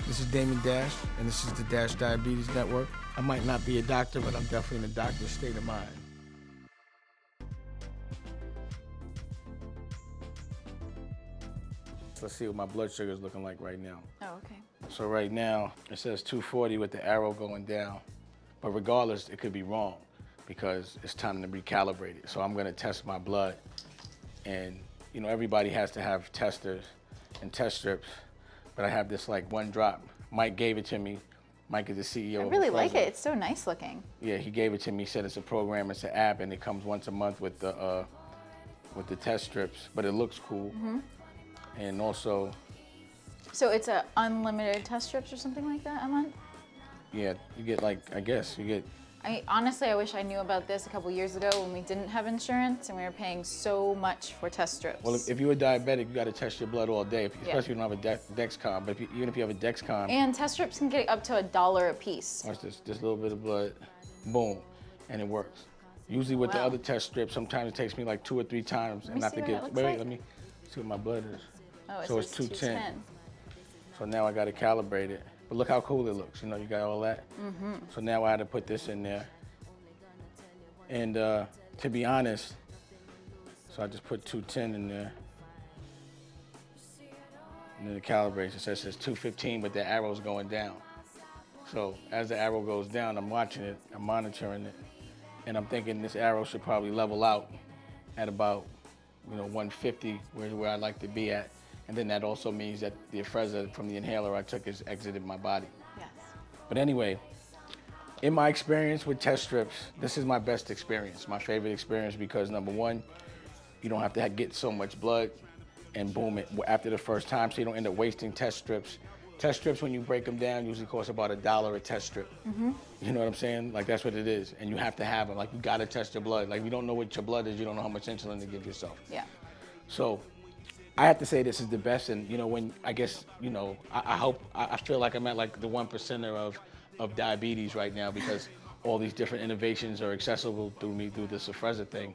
This is Damon Dash, and this is the Dash Diabetes Network. I might not be a doctor, but I'm definitely in a doctor's state of mind. Let's see what my blood sugar is looking like right now. Oh, okay. So right now, it says 240 with the arrow going down. But regardless, it could be wrong because it's time to recalibrate it. So I'm gonna test my blood. And you know, everybody has to have testers and test strips, but I have this like one drop. Mike gave it to me. Mike is the CEO. I really like it. It's so nice looking. Yeah, he gave it to me. He said it's a program, it's an app, and it comes once a month with the test strips. But it looks cool. Mm-hmm. And also. So it's a unlimited test strips or something like that a month? Yeah, you get like, I guess you get. Honestly, I wish I knew about this a couple years ago when we didn't have insurance and we were paying so much for test strips. Well, if you're a diabetic, you got to test your blood all day, especially if you don't have a Dexcom. But even if you have a Dexcom. And test strips can get up to $1 a piece. Watch this, just a little bit of blood, boom, and it works. Usually with the other test strips, sometimes it takes me like 2 or 3 times. Let me see what my blood is. Oh, so it's 210. So now I got to calibrate it. But look how cool it looks. You know, you got all that. Mm-hmm. So now I had to put this in there. And to be honest, so I just put 210 in there. And then the calibration says it's 215, but the arrow's going down. So as the arrow goes down, I'm watching it, I'm monitoring it, and I'm thinking this arrow should probably level out at about, 150, where I'd like to be at. And then that also means that the Afrezza from the inhaler I took has exited my body. Yes. But anyway, in my experience with test strips, this is my best experience, my favorite experience, because number one, you don't have to get so much blood and boom it after the first time, so you don't end up wasting test strips. Test strips, when you break them down, usually cost about $1 a test strip. Mm-hmm. You know what I'm saying? Like, that's what it is. And you have to have them. Like, you gotta test your blood. Like, if you don't know what your blood is, you don't know how much insulin to give yourself. Yeah. So I have to say this is the best, and when I guess I feel like I'm at like the 1%er of diabetes right now, because all these different innovations are accessible through this Afrezza thing,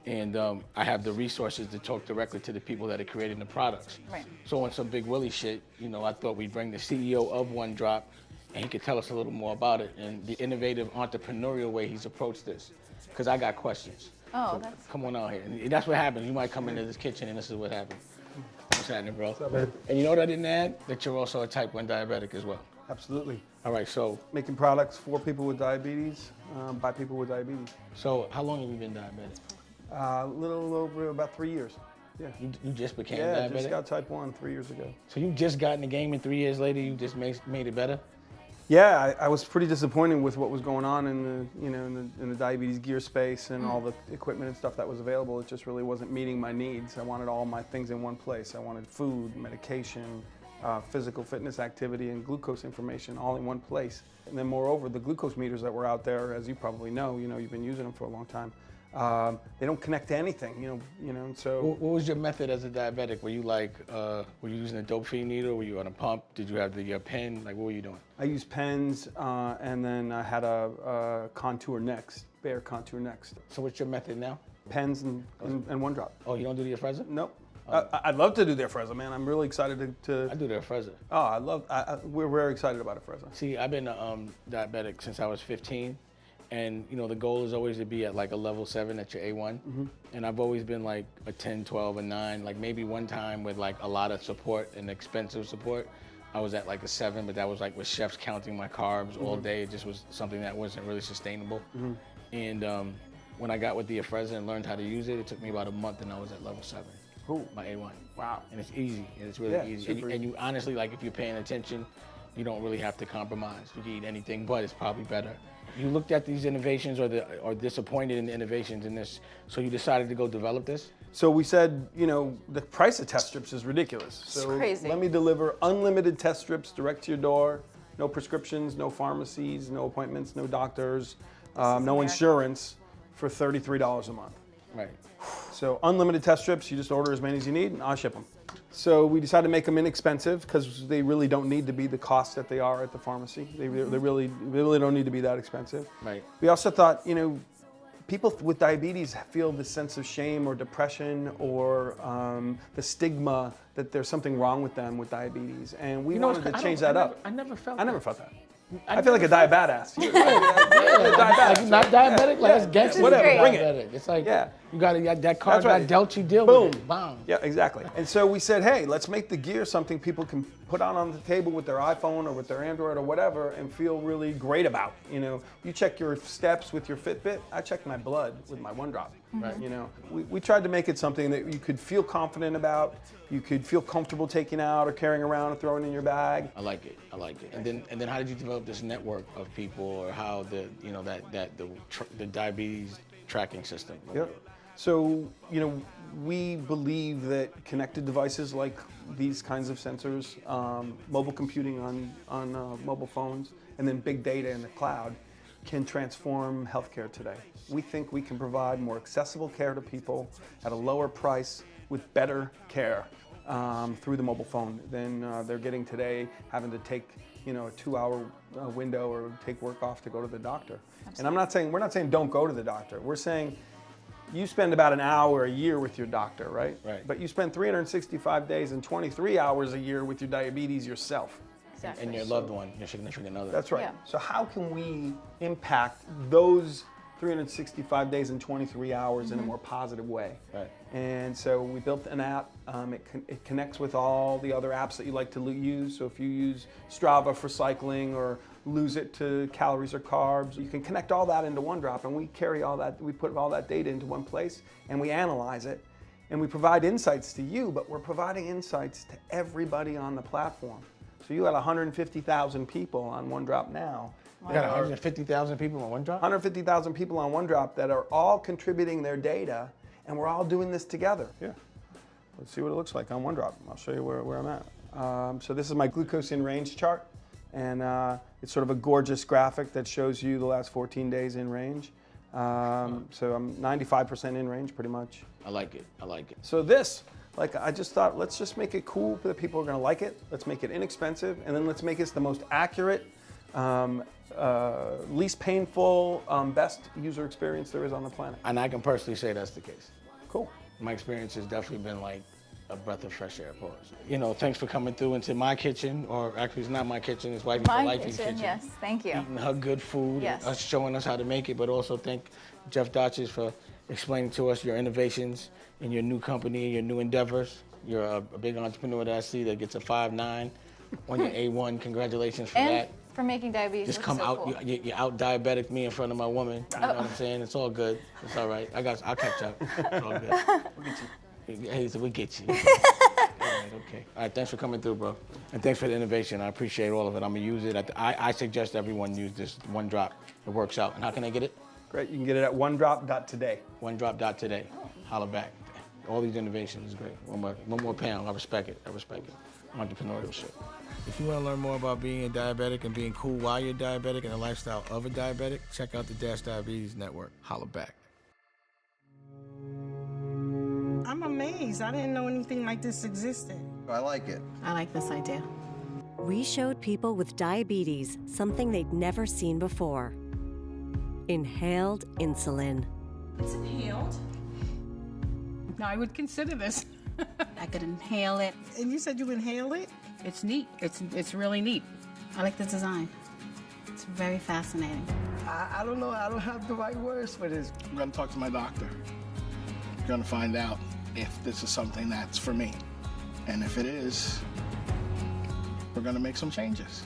and I have the resources to talk directly to the people that are creating the products. Right. So on some Big Willie shit, I thought we'd bring the CEO of One Drop, and he could tell us a little more about it and the innovative entrepreneurial way he's approached this, because I got questions. Oh, so that's. Come on out here, and that's what happens. You might come into this kitchen and this is what happens. What's happening, bro? What's up, man? And you know what I didn't add? That you're also a type 1 diabetic as well. Absolutely. All right, so. Making products for people with diabetes, by people with diabetes. So how long have you been diabetic? A little over about 3 years. Yeah. You just became diabetic? diabetic? Yeah, just got type 1 3 years ago. So you just got in the game, and 3 years later you just made it better? Yeah, I was pretty disappointed with what was going on in the diabetes gear space and all the equipment and stuff that was available. It just really wasn't meeting my needs. I wanted all my things in one place. I wanted food, medication, physical fitness activity, and glucose information all in one place. And then moreover, the glucose meters that were out there, as you probably know, you've been using them for a long time. They don't connect to anything, so. What was your method as a diabetic? Were you were you using a dope feed needle? Were you on a pump? Did you have the pen? Like, what were you doing? I used pens, and then I had a Contour Next, Bayer Contour Next. So what's your method now? Pens and one drop. Oh, you don't do the Afrezza? Nope. I'd love to do the Afrezza, man. I'm really excited to. I do the Afrezza. Oh, we're very excited about Afrezza. See, I've been diabetic since I was 15. And the goal is always to be at like a level 7 at your A1. Mm-hmm. And I've always been like a 10, 12, a 9. Like maybe one time with like a lot of support and expensive support, I was at like a 7, but that was like with chefs counting my carbs all day. It just was something that wasn't really sustainable. Mm-hmm. And when I got with the Afrezza and learned how to use it, it took me about a month and I was at level 7. Cool. My A1. Wow. And it's easy, and it's really easy. And you honestly, like if you're paying attention, you don't really have to compromise. You can eat anything, but it's probably better. You looked at these innovations or disappointed in the innovations in this, so you decided to go develop this? So we said, the price of test strips is ridiculous. So it's crazy. Let me deliver unlimited test strips direct to your door, no prescriptions, no pharmacies, no appointments, no doctors, no insurance for $33 a month. Right. So unlimited test strips, you just order as many as you need and I'll ship them. So we decided to make them inexpensive because they really don't need to be the cost that they are at the pharmacy. They really don't need to be that expensive. Right. We also thought, people with diabetes feel the sense of shame or depression or the stigma that there's something wrong with them with diabetes, and we wanted to change that up. I never felt I that. never felt that. I feel like a diabetic. Like, not diabetic, like it's gangster. Whatever, great. bring it. Diabetic. It's like, Yeah. you got that card That's right. got dealt, you deal Boom. with it. Bam. Yeah, exactly. And so we said, hey, let's make the gear something people can put on the table with their iPhone or with their Android or whatever and feel really great about. You know, you check your steps with your Fitbit. I check my blood with my OneDrop. Right. You know, we tried to make it something that you could feel confident about, you could feel comfortable taking out or carrying around or throwing in your bag. I like it. I like it. And then how did you develop this network of people, or how the the diabetes tracking system? Yep. So, you know, we believe that connected devices like these kinds of sensors, mobile computing on mobile phones, and then big data in the cloud can transform healthcare today. We think we can provide more accessible care to people at a lower price with better care through the mobile phone than they're getting today, having to take, you know, a 2-hour window or take work off to go to the doctor. Absolutely. And we're not saying don't go to the doctor. We're saying you spend about an hour a year with your doctor, right? Right. But you spend 365 days and 23 hours a year with your diabetes yourself. Exactly. And your loved one, your significant other. That's right. Yeah. So how can we impact those 365 days and 23 hours in a more positive way? Right. And so we built an app. It connects with all the other apps that you like to use. So if you use Strava for cycling or lose it to calories or carbs, you can connect all that into OneDrop, and we carry all that, we put all that data into one place and we analyze it. And we provide insights to you, but we're providing insights to everybody on the platform. So you got 150,000 people on OneDrop now. You got 150,000 people on OneDrop? 150,000 people on OneDrop that are all contributing their data, and we're all doing this together. Yeah. Let's see what it looks like on OneDrop. I'll show you where I'm at. So this is my glucose in range chart, and it's sort of a gorgeous graphic that shows you the last 14 days in range. So I'm 95% in range, pretty much. I like it. I like it. So this, like, I just thought, let's just make it cool that people are going to like it. Let's make it inexpensive, and then let's make it the most accurate, least painful, best user experience there is on the planet. And I can personally say that's the case. Cool. My experience has definitely been like a breath of fresh air. Pause. You know, thanks for coming through into my kitchen, or actually it's not my kitchen, it's Wifey for My Lifey's kitchen, yes, thank you. Eating her good food, Yes. us showing us how to make it, but also thank Jeff Dodges for explaining to us your innovations in your new company and your new endeavors. You're a big entrepreneur that I see that gets a 5.9 on your A1. Congratulations for And that. for making diabetes Just look come so out, cool. you out diabetic me in front of my woman. You know what I'm saying? It's all good. It's all right. I'll catch up. It's all good. We'll get you. Hey, so we get you. All right, okay. All right, thanks for coming through, bro. And thanks for the innovation. I appreciate all of it. I'm gonna use it. I suggest everyone use this OneDrop. It works out. And how can I get it? Great. You can get it at onedrop.today. OneDrop.today. Holla back. All these innovations is great. One more pound. I respect it. I respect it. Entrepreneurship. If you want to learn more about being a diabetic and being cool while you're diabetic and the lifestyle of a diabetic, check out the Diabetes Network. Holla back. I'm amazed. I didn't know anything like this existed. I like it. I like this idea. We showed people with diabetes something they'd never seen before. Inhaled insulin. It's inhaled. I would consider this. I could inhale it. And you said you inhale it? It's neat. It's really neat. I like the design. It's very fascinating. I don't know. I don't have the right words for this. I'm going to talk to my doctor. I'm going to find out if this is something that's for me. And if it is, we're going to make some changes.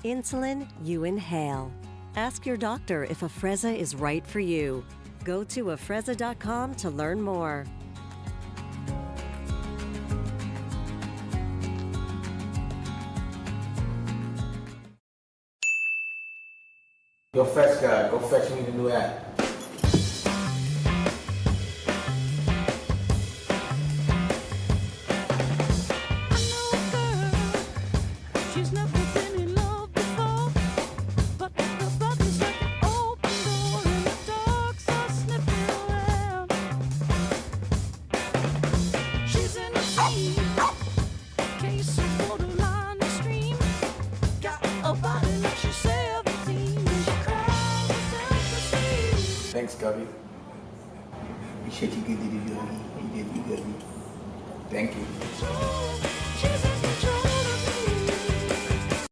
Insulin you inhale. Ask your doctor if Afrezza is right for you. Go to Afrezza.com to learn more. Yo, Fetch guy, go fetch me the new app. Thanks Thanks, Gubby. Appreciate you good, did you good? You did, you good. Thank you.